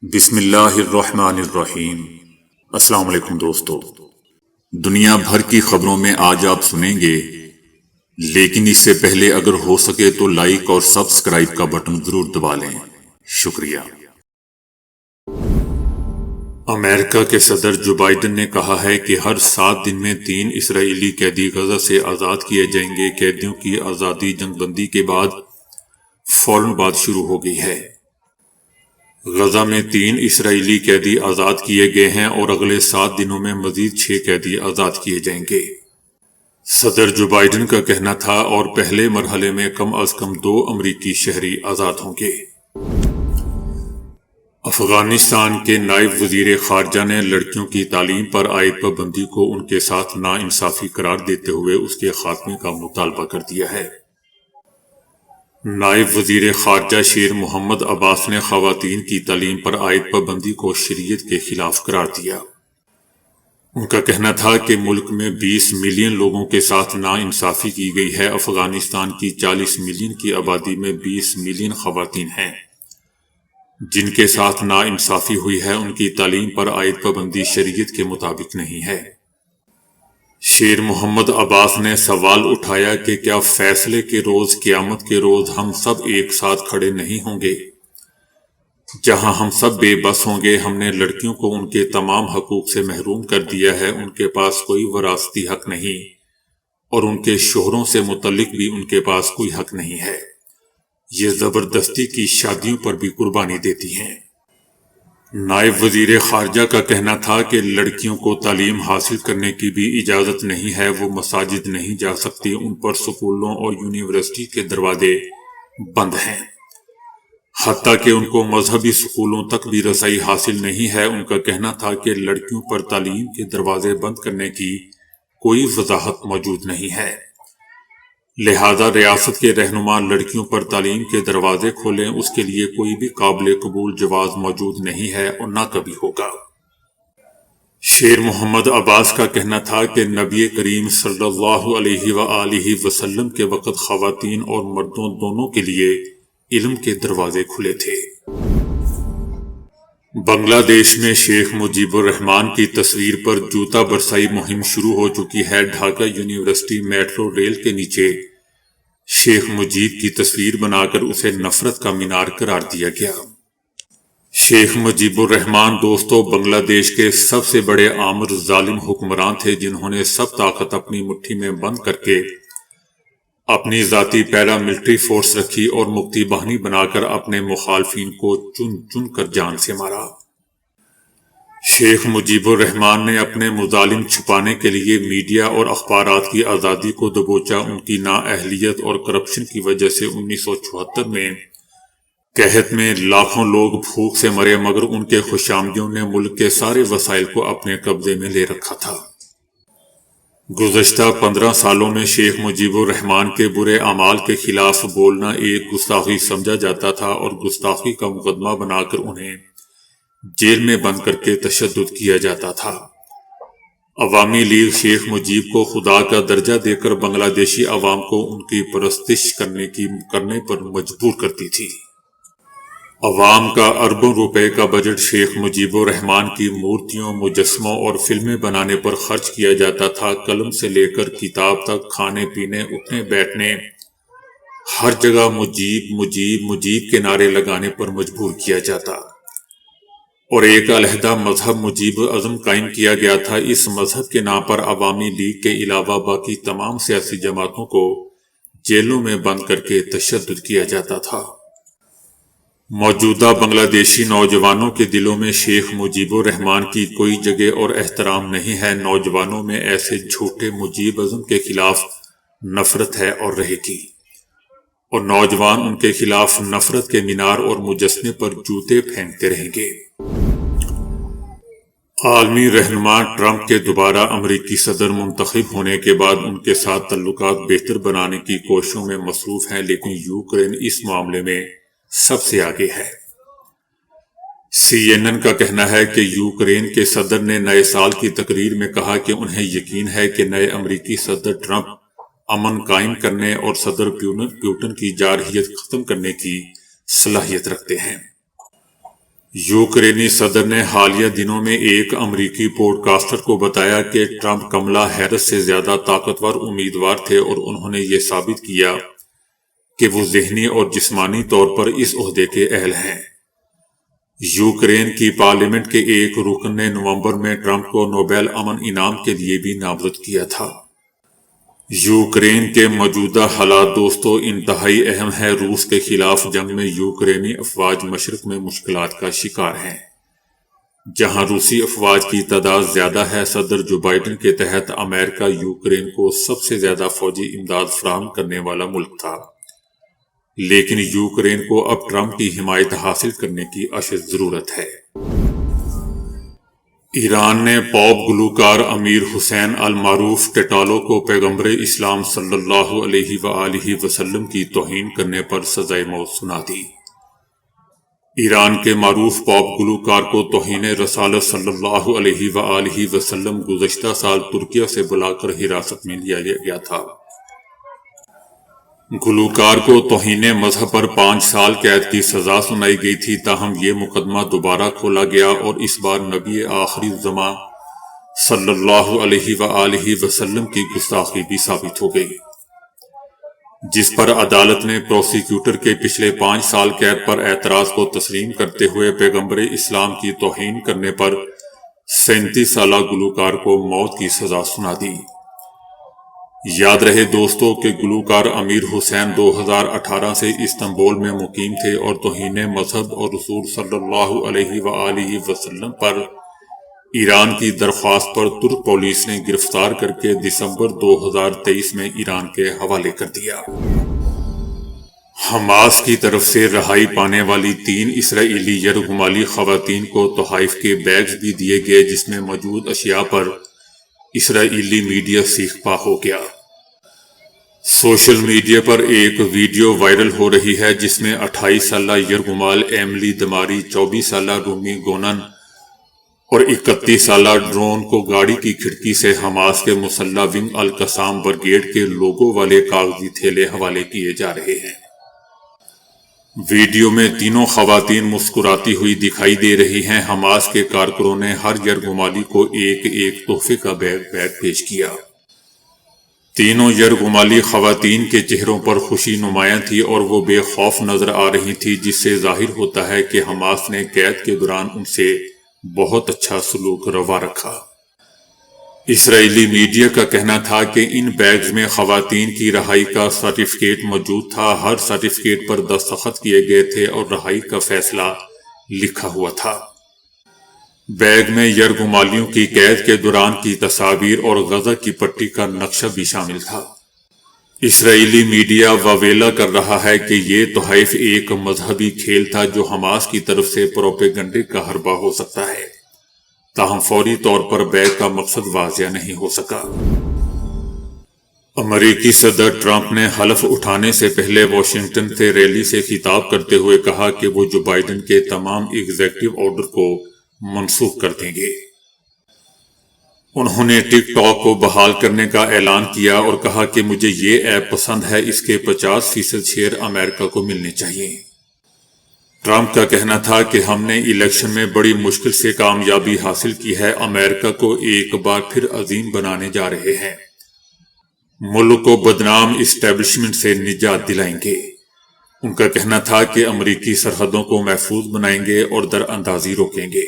بسم اللہ الرحمن الرحیم۔ السلام علیکم دوستو، دنیا بھر کی خبروں میں آج آپ سنیں گے، لیکن اس سے پہلے اگر ہو سکے تو لائک اور سبسکرائب کا بٹن ضرور دبا لیں۔ شکریہ۔ امریکہ کے صدر جو بائیڈن نے کہا ہے کہ ہر 7 دن میں 3 اسرائیلی قیدی غزہ سے آزاد کیے جائیں گے۔ قیدیوں کی آزادی جنگ بندی کے بعد فوراً بعد شروع ہو گئی ہے۔ غزہ میں 3 اسرائیلی قیدی آزاد کیے گئے ہیں اور اگلے 7 دنوں میں مزید 6 قیدی آزاد کیے جائیں گے۔ صدر جو بائیڈن کا کہنا تھا اور پہلے مرحلے میں کم از کم 2 امریکی شہری آزاد ہوں گے۔ افغانستان کے نائب وزیر خارجہ نے لڑکیوں کی تعلیم پر عائد پابندی کو ان کے ساتھ ناانصافی قرار دیتے ہوئے اس کے خاتمے کا مطالبہ کر دیا ہے۔ نائب وزیر خارجہ شیر محمد عباس نے خواتین کی تعلیم پر عائد پابندی کو شریعت کے خلاف قرار دیا۔ ان کا کہنا تھا کہ ملک میں 20 ملین لوگوں کے ساتھ ناانصافی کی گئی ہے۔ افغانستان کی 40 ملین کی آبادی میں 20 ملین خواتین ہیں جن کے ساتھ ناانصافی ہوئی ہے۔ ان کی تعلیم پر عائد پابندی شریعت کے مطابق نہیں ہے۔ شیر محمد عباس نے سوال اٹھایا کہ کیا فیصلے کے روز، قیامت کے روز ہم سب ایک ساتھ کھڑے نہیں ہوں گے؟ جہاں ہم سب بے بس ہوں گے۔ ہم نے لڑکیوں کو ان کے تمام حقوق سے محروم کر دیا ہے۔ ان کے پاس کوئی وراثتی حق نہیں اور ان کے شوہروں سے متعلق بھی ان کے پاس کوئی حق نہیں ہے۔ یہ زبردستی کی شادیوں پر بھی قربانی دیتی ہیں۔ نائب وزیر خارجہ کا کہنا تھا کہ لڑکیوں کو تعلیم حاصل کرنے کی بھی اجازت نہیں ہے۔ وہ مساجد نہیں جا سکتی۔ ان پر سکولوں اور یونیورسٹی کے دروازے بند ہیں۔ حتیٰ کہ ان کو مذہبی سکولوں تک بھی رسائی حاصل نہیں ہے۔ ان کا کہنا تھا کہ لڑکیوں پر تعلیم کے دروازے بند کرنے کی کوئی وضاحت موجود نہیں ہے، لہذا ریاست کے رہنما لڑکیوں پر تعلیم کے دروازے کھولیں، اس کے لیے کوئی بھی قابل قبول جواز موجود نہیں ہے اور نہ کبھی ہوگا۔ شیر محمد عباس کا کہنا تھا کہ نبی کریم صلی اللہ علیہ وآلہ وسلم کے وقت خواتین اور مردوں دونوں کے لیے علم کے دروازے کھلے تھے۔ بنگلہ دیش میں شیخ مجیب الرحمان کی تصویر پر جوتا برسائی مہم شروع ہو چکی ہے۔ ڈھاکہ یونیورسٹی میٹرو ریل کے نیچے شیخ مجیب کی تصویر بنا کر اسے نفرت کا مینار قرار دیا گیا۔ شیخ مجیب الرحمان دوستو بنگلہ دیش کے سب سے بڑے آمر ظالم حکمران تھے، جنہوں نے سب طاقت اپنی مٹھی میں بند کر کے اپنی ذاتی پیرا ملٹری فورس رکھی اور مکتی باہنی بنا کر اپنے مخالفین کو چن چن کر جان سے مارا۔ شیخ مجیب الرحمان نے اپنے مظالم چھپانے کے لیے میڈیا اور اخبارات کی آزادی کو دبوچا۔ ان کی نااہلیت اور کرپشن کی وجہ سے 1974 میں قحط میں لاکھوں لوگ بھوک سے مرے، مگر ان کے خوشامدیوں نے ملک کے سارے وسائل کو اپنے قبضے میں لے رکھا تھا۔ گزشتہ 15 سالوں میں شیخ مجیب الرحمان کے برے اعمال کے خلاف بولنا ایک گستاخی سمجھا جاتا تھا اور گستاخی کا مقدمہ بنا کر انہیں جیل میں بند کر کے تشدد کیا جاتا تھا۔ عوامی لیگ شیخ مجیب کو خدا کا درجہ دے کر بنگلہ دیشی عوام کو ان کی پرستش کرنے پر مجبور کرتی تھی۔ عوام کا اربوں روپے کا بجٹ شیخ مجیب الرحمان کی مورتیوں، مجسموں اور فلمیں بنانے پر خرچ کیا جاتا تھا۔ قلم سے لے کر کتاب تک، کھانے پینے، اٹھنے بیٹھنے، ہر جگہ مجیب مجیب مجیب کے نعرے لگانے پر مجبور کیا جاتا اور ایک علیحدہ مذہب مجیب ازم قائم کیا گیا تھا۔ اس مذہب کے نام پر عوامی لیگ کے علاوہ باقی تمام سیاسی جماعتوں کو جیلوں میں بند کر کے تشدد کیا جاتا تھا۔ موجودہ بنگلہ دیشی نوجوانوں کے دلوں میں شیخ مجیب الرحمان کی کوئی جگہ اور احترام نہیں ہے۔ نوجوانوں میں ایسے جھوٹے مجیب ازم کے خلاف نفرت ہے اور رہے گی، اور نوجوان ان کے خلاف نفرت کے مینار اور مجسمے پر جوتے پھینکتے رہیں گے۔ عالمی رہنما ٹرمپ کے دوبارہ امریکی صدر منتخب ہونے کے بعد ان کے ساتھ تعلقات بہتر بنانے کی کوششوں میں مصروف ہیں، لیکن یوکرین اس معاملے میں سب سے آگے ہے۔ CNN کا کہنا ہے کہ یوکرین کے صدر نے نئے سال کی تقریر میں کہا کہ انہیں یقین ہے کہ نئے امریکی صدر ٹرمپ امن قائم کرنے اور صدر پیوٹن کی جارحیت ختم کرنے کی صلاحیت رکھتے ہیں۔ یوکرینی صدر نے حالیہ دنوں میں ایک امریکی پوڈ کاسٹر کو بتایا کہ ٹرمپ کملا ہیرس سے زیادہ طاقتور امیدوار تھے اور انہوں نے یہ ثابت کیا کہ وہ ذہنی اور جسمانی طور پر اس عہدے کے اہل ہیں۔ یوکرین کی پارلیمنٹ کے ایک رکن نے نومبر میں ٹرمپ کو نوبیل امن انعام کے لیے بھی نامزد کیا تھا۔ یوکرین کے موجودہ حالات دوستو انتہائی اہم ہے۔ روس کے خلاف جنگ میں یوکرینی افواج مشرق میں مشکلات کا شکار ہیں۔ جہاں روسی افواج کی تعداد زیادہ ہے، صدر جو بائیڈن کے تحت امریکہ یوکرین کو سب سے زیادہ فوجی امداد فراہم کرنے والا ملک تھا، لیکن یوکرین کو اب ٹرمپ کی حمایت حاصل کرنے کی اشد ضرورت ہے۔ ایران نے پاپ گلوکار امیر حسین المعروف ٹٹالو کو پیغمبر اسلام صلی اللہ علیہ وآلہ وسلم کی توہین کرنے پر سزائے موت سنا دی۔ ایران کے معروف پاپ گلوکار کو توہین رسالت صلی اللہ علیہ وآلہ وسلم گزشتہ سال ترکیہ سے بلا کر حراست میں لیا گیا تھا۔ گلوکار کو توہین مذہب پر 5 سال قید کی سزا سنائی گئی تھی، تاہم یہ مقدمہ دوبارہ کھولا گیا اور اس بار نبی آخری الزمان صلی اللہ علیہ وآلہ وسلم کی گستاخی بھی ثابت ہو گئی، جس پر عدالت نے پروسیکیوٹر کے پچھلے 5 سال قید پر اعتراض کو تسلیم کرتے ہوئے پیغمبر اسلام کی توہین کرنے پر 37 سالہ گلوکار کو موت کی سزا سنا دی۔ یاد رہے دوستو کہ گلوکار امیر حسین 2018 سے استنبول میں مقیم تھے اور توہین مذہب اور رسول صلی اللہ علیہ وآلہ وسلم پر ایران کی درخواست پر ترک پولیس نے گرفتار کر کے دسمبر 2023 میں ایران کے حوالے کر دیا۔ حماس کی طرف سے رہائی پانے والی 3 اسرائیلی یرغمالی خواتین کو تحائف کے بیگز بھی دیے گئے، جس میں موجود اشیاء پر اسرائیلی میڈیا سیخ پا ہو گیا۔ سوشل میڈیا پر ایک ویڈیو وائرل ہو رہی ہے جس میں 28 سالہ یرغمال ایملی دماری، 24 سالہ رومی گونن اور 31 سالہ ڈرون کو گاڑی کی کھڑکی سے حماس کے مسلح ونگ القسام بریگیڈ کے لوگو والے کاغذی تھیلے حوالے کیے جا رہے ہیں۔ ویڈیو میں تینوں خواتین مسکراتی ہوئی دکھائی دے رہی ہیں۔ حماس کے کارکنوں نے ہر یرغمالی کو ایک تحفے کا بیگ پیش کیا۔ تینوں یرغمالی خواتین کے چہروں پر خوشی نمایاں تھی اور وہ بے خوف نظر آ رہی تھی، جس سے ظاہر ہوتا ہے کہ حماس نے قید کے دوران ان سے بہت اچھا سلوک روا رکھا۔ اسرائیلی میڈیا کا کہنا تھا کہ ان بیگز میں خواتین کی رہائی کا سرٹیفکیٹ موجود تھا۔ ہر سرٹیفکیٹ پر دستخط کیے گئے تھے اور رہائی کا فیصلہ لکھا ہوا تھا۔ بیگ میں یرغمالیوں کی قید کے دوران کی تصاویر اور غزہ کی پٹی کا نقشہ بھی شامل تھا۔ اسرائیلی میڈیا واویلا کر رہا ہے کہ یہ تحائف ایک مذہبی کھیل تھا جو حماس کی طرف سے پروپیگنڈے کا حربہ ہو سکتا ہے، تاہم فوری طور پر بیگ کا مقصد واضح نہیں ہو سکا۔ امریکی صدر ٹرمپ نے حلف اٹھانے سے پہلے واشنگٹن سے ریلی سے خطاب کرتے ہوئے کہا کہ وہ جو بائیڈن کے تمام ایگزیکٹو آرڈر کو منسوخ کر دیں گے۔ انہوں نے ٹک ٹاک کو بحال کرنے کا اعلان کیا اور کہا کہ مجھے یہ ایپ پسند ہے، اس کے 50% شیئر امریکہ کو ملنے چاہیے۔ ٹرمپ کا کہنا تھا کہ ہم نے الیکشن میں بڑی مشکل سے کامیابی حاصل کی ہے، امریکہ کو ایک بار پھر عظیم بنانے جا رہے ہیں، ملک کو بدنام اسٹیبلشمنٹ سے نجات دلائیں گے۔ ان کا کہنا تھا کہ امریکی سرحدوں کو محفوظ بنائیں گے اور در اندازی روکیں گے۔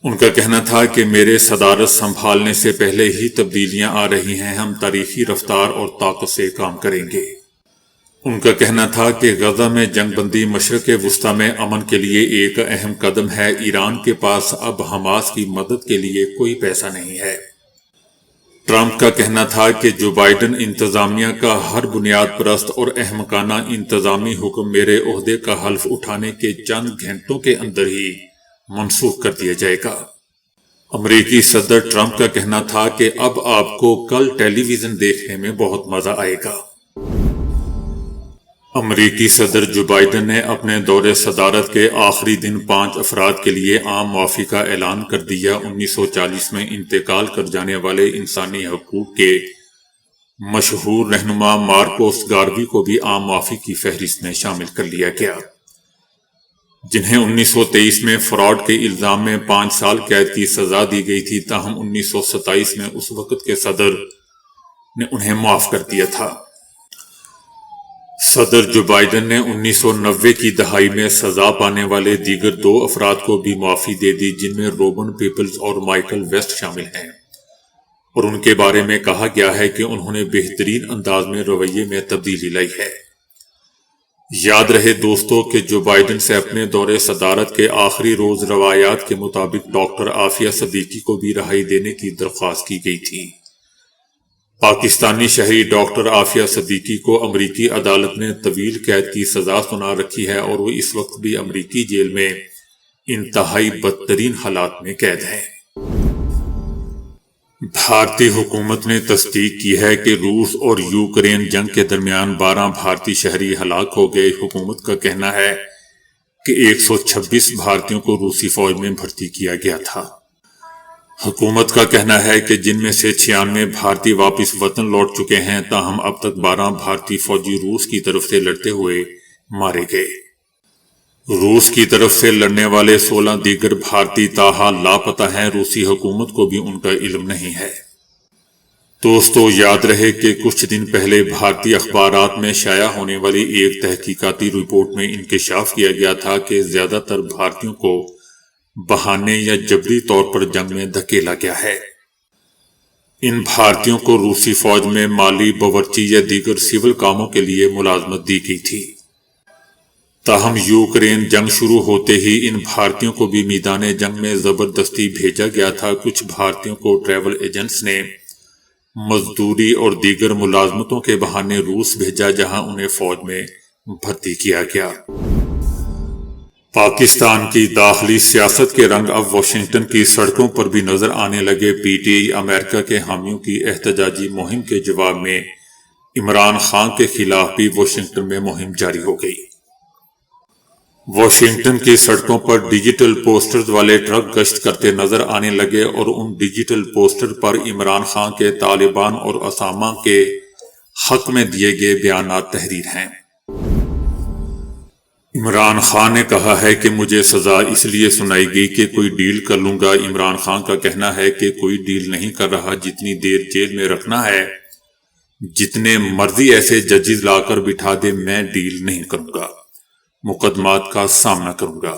ان کا کہنا تھا کہ میرے صدارت سنبھالنے سے پہلے ہی تبدیلیاں آ رہی ہیں، ہم تاریخی رفتار اور طاقت سے کام کریں گے۔ ان کا کہنا تھا کہ غزہ میں جنگ بندی مشرق وسطی میں امن کے لیے ایک اہم قدم ہے، ایران کے پاس اب حماس کی مدد کے لیے کوئی پیسہ نہیں ہے۔ ٹرمپ کا کہنا تھا کہ جو بائیڈن انتظامیہ کا ہر بنیاد پرست اور احمقانہ انتظامی حکم میرے عہدے کا حلف اٹھانے کے چند گھنٹوں کے اندر ہی منسوخ کر دیا جائے گا۔ امریکی صدر ٹرمپ کا کہنا تھا کہ اب آپ کو کل ٹیلی ویژن دیکھنے میں بہت مزہ آئے گا۔ امریکی صدر جو بائیڈن نے اپنے دور صدارت کے آخری دن 5 افراد کے لیے عام معافی کا اعلان کر دیا۔ 1940 میں انتقال کر جانے والے انسانی حقوق کے مشہور رہنما مارکوس گاربی کو بھی عام معافی کی فہرست میں شامل کر لیا گیا۔ جنہیں 1923 میں فراڈ کے الزام میں 5 سال قید کی سزا دی گئی تھی، تاہم 1927 میں اس وقت کے صدر نے انہیں معاف کر دیا تھا۔ صدر جو بائیڈن نے 1990 کی دہائی میں سزا پانے والے دیگر 2 افراد کو بھی معافی دے دی، جن میں روبن پیپلز اور مائیکل ویسٹ شامل ہیں، اور ان کے بارے میں کہا گیا ہے کہ انہوں نے بہترین انداز میں رویے میں تبدیلی لائی ہے۔ یاد رہے دوستو کہ جو بائیڈن سے اپنے دور صدارت کے آخری روز روایات کے مطابق ڈاکٹر عافیہ صدیقی کو بھی رہائی دینے کی درخواست کی گئی تھی۔ پاکستانی شہری ڈاکٹر عافیہ صدیقی کو امریکی عدالت نے طویل قید کی سزا سنا رکھی ہے، اور وہ اس وقت بھی امریکی جیل میں انتہائی بدترین حالات میں قید ہیں۔ بھارتی حکومت نے تصدیق کی ہے کہ روس اور یوکرین جنگ کے درمیان 12 بھارتی شہری ہلاک ہو گئے۔ حکومت کا کہنا ہے کہ 126 بھارتیوں کو روسی فوج میں بھرتی کیا گیا تھا۔ حکومت کا کہنا ہے کہ جن میں سے 96 بھارتی واپس وطن لوٹ چکے ہیں، تاہم اب تک 12 بھارتی فوجی روس کی طرف سے لڑتے ہوئے مارے گئے۔ روس کی طرف سے لڑنے والے 16 دیگر بھارتی تاحال لاپتہ ہیں۔ روسی حکومت کو بھی ان کا علم نہیں ہے۔ دوستو یاد رہے کہ کچھ دن پہلے بھارتی اخبارات میں شائع ہونے والی ایک تحقیقاتی رپورٹ میں انکشاف کیا گیا تھا کہ زیادہ تر بھارتیوں کو بہانے یا جبری طور پر جنگ میں دھکیلا گیا ہے۔ ان بھارتیوں کو روسی فوج میں مالی، باورچی یا دیگر سول کاموں کے لیے ملازمت دی گئی تھی۔ تاہم یوکرین جنگ شروع ہوتے ہی ان بھارتیوں کو بھی میدان جنگ میں زبردستی بھیجا گیا تھا۔ کچھ بھارتیوں کو ٹریول ایجنٹس نے مزدوری اور دیگر ملازمتوں کے بہانے روس بھیجا، جہاں انہیں فوج میں بھرتی کیا گیا۔ پاکستان کی داخلی سیاست کے رنگ اب واشنگٹن کی سڑکوں پر بھی نظر آنے لگے۔ پی ٹی آئی امریکہ کے حامیوں کی احتجاجی مہم کے جواب میں عمران خان کے خلاف بھی واشنگٹن میں مہم جاری ہو گئی۔ واشنگٹن کی سڑکوں پر ڈیجیٹل پوسٹرز والے ٹرک گشت کرتے نظر آنے لگے، اور ان ڈیجیٹل پوسٹر پر عمران خان کے طالبان اور اسامہ کے حق میں دیے گئے بیانات تحریر ہیں۔ عمران خان نے کہا ہے کہ مجھے سزا اس لیے سنائی گئی کہ کوئی ڈیل کر لوں گا۔ عمران خان کا کہنا ہے کہ کوئی ڈیل نہیں کر رہا، جتنی دیر جیل میں رکھنا ہے، جتنے مرضی ایسے ججز لا کر بٹھا دے، میں ڈیل نہیں کروں گا، مقدمات کا سامنا کروں گا۔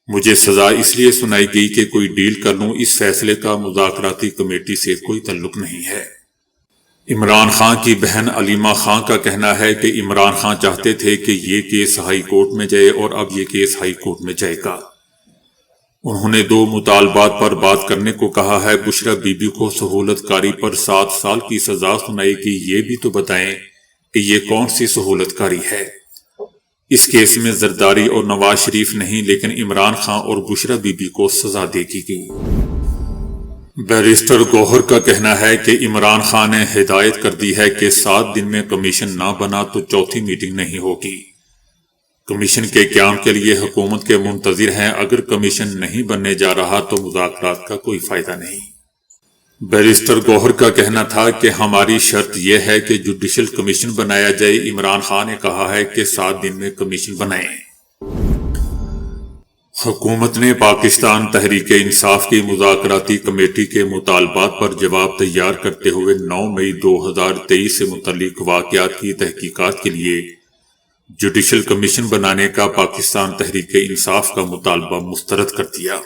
مجھے سزا اس لیے سنائی گئی کہ کوئی ڈیل کر لوں، اس فیصلے کا مذاکراتی کمیٹی سے کوئی تعلق نہیں ہے۔ عمران خان کی بہن علیمہ خان کا کہنا ہے کہ عمران خان چاہتے تھے کہ یہ کیس ہائی کورٹ میں جائے، اور اب یہ کیس ہائی کورٹ میں جائے گا۔ انہوں نے 2 مطالبات پر بات کرنے کو کہا ہے۔ بشرا بی بی کو سہولت کاری پر 7 سال کی سزا سنائی گئی۔ یہ بھی تو بتائیں کہ یہ کون سی سہولت کاری ہے؟ اس کیس میں زرداری اور نواز شریف نہیں، لیکن عمران خان اور بشرا بی بی کو سزا دے دی گئی۔ بیرسٹر گوہر کا کہنا ہے کہ عمران خان نے ہدایت کر دی ہے کہ 7 دن میں کمیشن نہ بنا تو چوتھی میٹنگ نہیں ہوگی۔ کمیشن کے قیام کے لیے حکومت کے منتظر ہیں۔ اگر کمیشن نہیں بننے جا رہا تو مذاکرات کا کوئی فائدہ نہیں۔ بیرسٹر گوہر کا کہنا تھا کہ ہماری شرط یہ ہے کہ جوڈیشل کمیشن بنایا جائے۔ عمران خان نے کہا ہے کہ 7 دن میں کمیشن بنائیں۔ حکومت نے پاکستان تحریک انصاف کی مذاکراتی کمیٹی کے مطالبات پر جواب تیار کرتے ہوئے 9 مئی 2023 سے متعلق واقعات کی تحقیقات کے لیے جوڈیشل کمیشن بنانے کا پاکستان تحریک انصاف کا مطالبہ مسترد کر دیا۔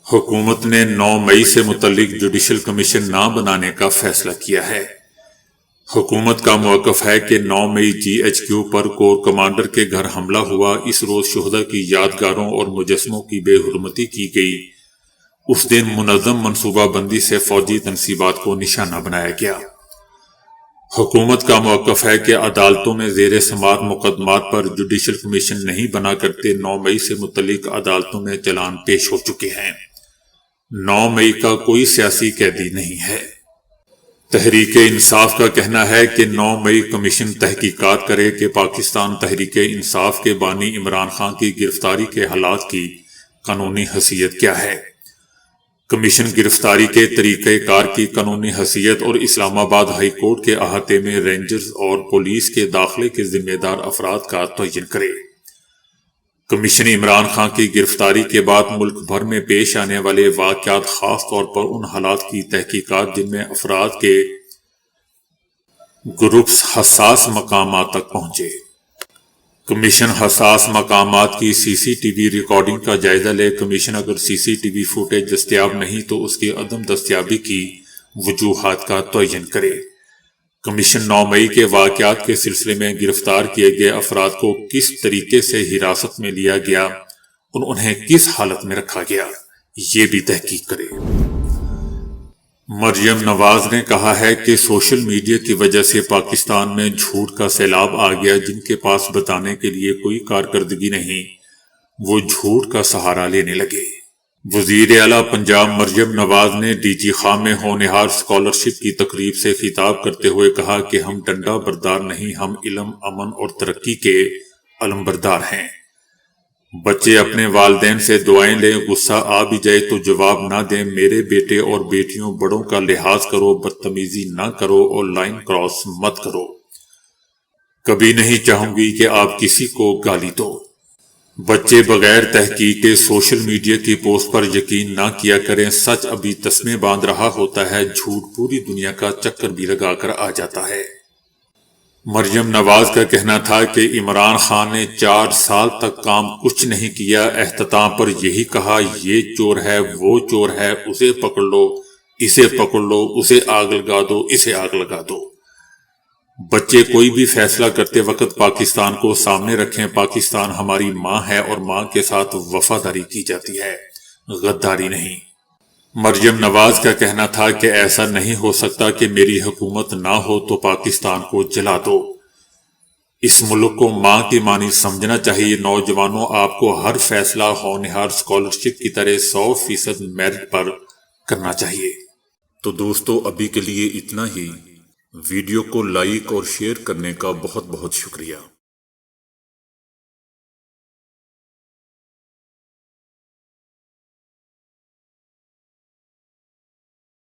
حکومت نے 9 مئی سے متعلق جوڈیشل کمیشن نہ بنانے کا فیصلہ کیا ہے۔ حکومت کا موقف ہے کہ 9 مئی جی ایچ کیو پر کور کمانڈر کے گھر حملہ ہوا۔ اس روز شہداء کی یادگاروں اور مجسموں کی بے حرمتی کی گئی۔ اس دن منظم منصوبہ بندی سے فوجی تنصیبات کو نشانہ بنایا گیا۔ حکومت کا موقف ہے کہ عدالتوں میں زیر سماعت مقدمات پر جوڈیشل کمیشن نہیں بنا کرتے۔ 9 مئی سے متعلق عدالتوں میں چلان پیش ہو چکے ہیں۔ 9 مئی کا کوئی سیاسی قیدی نہیں ہے۔ تحریک انصاف کا کہنا ہے کہ 9 مئی کمیشن تحقیقات کرے کہ پاکستان تحریک انصاف کے بانی عمران خان کی گرفتاری کے حالات کی قانونی حیثیت کیا ہے۔ کمیشن گرفتاری کے طریقہ کار کی قانونی حیثیت اور اسلام آباد ہائی کورٹ کے احاطے میں رینجرز اور پولیس کے داخلے کے ذمہ دار افراد کا تعین کرے۔ کمیشن عمران خان کی گرفتاری کے بعد ملک بھر میں پیش آنے والے واقعات، خاص طور پر ان حالات کی تحقیقات جن میں افراد کے گروپس حساس مقامات تک پہنچے۔ کمیشن حساس مقامات کی سی سی ٹی وی ریکارڈنگ کا جائزہ لے۔ کمیشن اگر سی سی ٹی وی فوٹیج دستیاب نہیں تو اس کی عدم دستیابی کی وجوہات کا تعین کرے۔ کمیشن 9 مئی کے واقعات کے سلسلے میں گرفتار کیے گئے افراد کو کس طریقے سے حراست میں لیا گیا اور انہیں کس حالت میں رکھا گیا، یہ بھی تحقیق کرے۔ مریم نواز نے کہا ہے کہ سوشل میڈیا کی وجہ سے پاکستان میں جھوٹ کا سیلاب آ گیا۔ جن کے پاس بتانے کے لیے کوئی کارکردگی نہیں، وہ جھوٹ کا سہارا لینے لگے۔ وزیر اعلیٰ پنجاب مریم نواز نے ڈی جی خان میں ہونہار اسکالرشپ کی تقریب سے خطاب کرتے ہوئے کہا کہ ہم ڈنڈا بردار نہیں، ہم علم، امن اور ترقی کے علمبردار ہیں۔ بچے اپنے والدین سے دعائیں لیں، غصہ آ بھی جائے تو جواب نہ دیں۔ میرے بیٹے اور بیٹیوں، بڑوں کا لحاظ کرو، بدتمیزی نہ کرو اور لائن کراس مت کرو۔ کبھی نہیں چاہوں گی کہ آپ کسی کو گالی دو۔ بچے بغیر تحقیق کے سوشل میڈیا کی پوسٹ پر یقین نہ کیا کریں۔ سچ ابھی تسمے باندھ رہا ہوتا ہے، جھوٹ پوری دنیا کا چکر بھی لگا کر آ جاتا ہے۔ مریم نواز کا کہنا تھا کہ عمران خان نے 4 سال تک کام کچھ نہیں کیا، اختتام پر یہی کہا یہ چور ہے، وہ چور ہے، اسے پکڑ لو، اسے پکڑ لو، اسے آگ لگا دو، اسے آگ لگا دو۔ بچے کوئی بھی فیصلہ کرتے وقت پاکستان کو سامنے رکھیں۔ پاکستان ہماری ماں ہے اور ماں کے ساتھ وفاداری کی جاتی ہے، غداری نہیں۔ مریم نواز کا کہنا تھا کہ ایسا نہیں ہو سکتا کہ میری حکومت نہ ہو تو پاکستان کو جلا دو۔ اس ملک کو ماں کی مانی سمجھنا چاہیے۔ نوجوانوں، آپ کو ہر فیصلہ ہونہار اسکالرشپ کی طرح 100% میرٹ پر کرنا چاہیے۔ تو دوستو، ابھی کے لیے اتنا ہی۔ ویڈیو کو لائک اور شیئر کرنے کا بہت بہت شکریہ۔